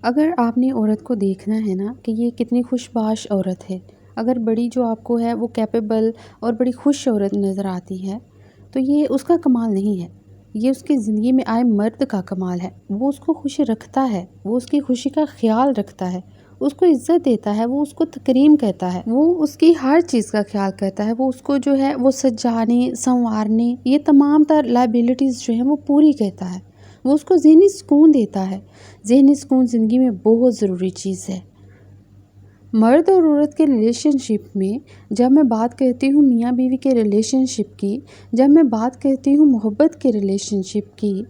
अगर आपने औरत को देखना है ना कि ये कितनी खुशबाश औरत है, अगर बड़ी जो आपको है वो कैपेबल और बड़ी खुश औरत नज़र आती है, तो ये उसका कमाल नहीं है, ये उसकी ज़िंदगी में आए मर्द का कमाल है। वो उसको खुश रखता है, वो उसकी खुशी का ख़्याल रखता है, उसको इज़्ज़त देता है, वो उसको तकरीम कहता है, वो उसकी हर चीज़ का ख़्याल करता है, वो उसको जो है वो सजाने, सँवारने, ये तमाम तर लायबिलिटीज़ जो हैं वो पूरी कहता है। वो उसको ज़हनी सुकून देता है। ज़हनी सुकून ज़िंदगी में बहुत ज़रूरी चीज़ है। मर्द और औरत के रिलेशनशिप में जब मैं बात करती हूँ मियाँ बीवी के रिलेशनशिप की, जब मैं बात करती हूँ मोहब्बत के रिलेशनशिप की,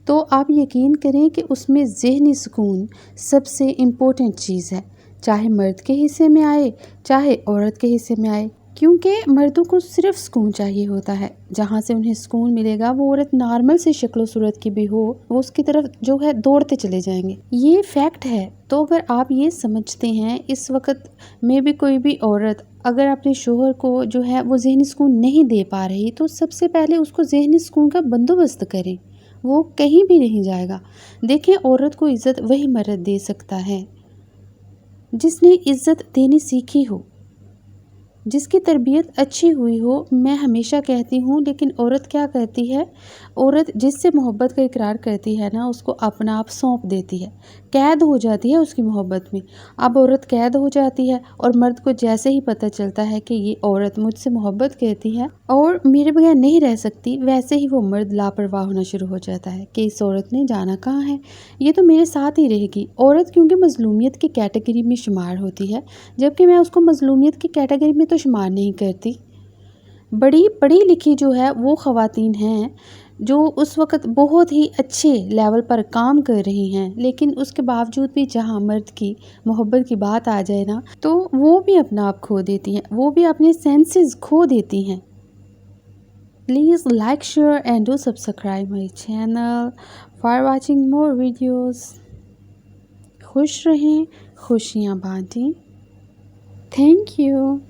तो आप यकीन करें कि उसमें ज़हनी सुकून सबसे इम्पोर्टेंट चीज़ है। चाहे मर्द के हिस्से में आए, चाहे औरत के हिस्से में आए, क्योंकि मर्दों को सिर्फ सुकून चाहिए होता है। जहाँ से उन्हें सुकून मिलेगा वो औरत नॉर्मल से शक्ल सूरत की भी हो, वो उसकी तरफ जो है दौड़ते चले जाएंगे। ये फैक्ट है। तो अगर आप ये समझते हैं इस वक्त में भी कोई भी औरत अगर अपने शोहर को जो है वो ज़हनी सुकून नहीं दे पा रही, तो सबसे पहले उसको ज़हनी सुकून का बंदोबस्त करें। वो कहीं भी नहीं जाएगा। देखिए, औरत को इज़्ज़त वही मर्द दे सकता है जिसने इज़्ज़त देनी सीखी हो, जिसकी तरबियत अच्छी हुई हो। मैं हमेशा कहती हूँ, लेकिन औरत क्या करती है, औरत जिससे मोहब्बत का इकरार करती है ना, उसको अपना आप सौंप देती है, कैद हो जाती है उसकी मोहब्बत में। अब औरत कैद हो जाती है और मर्द को जैसे ही पता चलता है कि ये औरत मुझसे मोहब्बत करती है और मेरे बगैर नहीं रह सकती, वैसे ही वो मर्द लापरवाह होना शुरू हो जाता है कि इस औरत ने जाना कहाँ है, ये तो मेरे साथ ही रहेगी। औरत क्योंकि मजलूमियत की कैटेगरी में शुमार होती है, जबकि मैं उसको मजलूमियत की कैटेगरी में तो शुमार नहीं करती। बड़ी पढ़ी लिखी जो है वो ख़वातीन हैं जो उस वक़्त बहुत ही अच्छे लेवल पर काम कर रही हैं, लेकिन उसके बावजूद भी जहाँ मर्द की मोहब्बत की बात आ जाए ना, तो वो भी अपना आप खो देती हैं, वो भी अपने सेंसेस खो देती हैं। Please like, share and do subscribe my channel for watching more videos. खुश रहें, खुशियाँ बांटें। Thank you.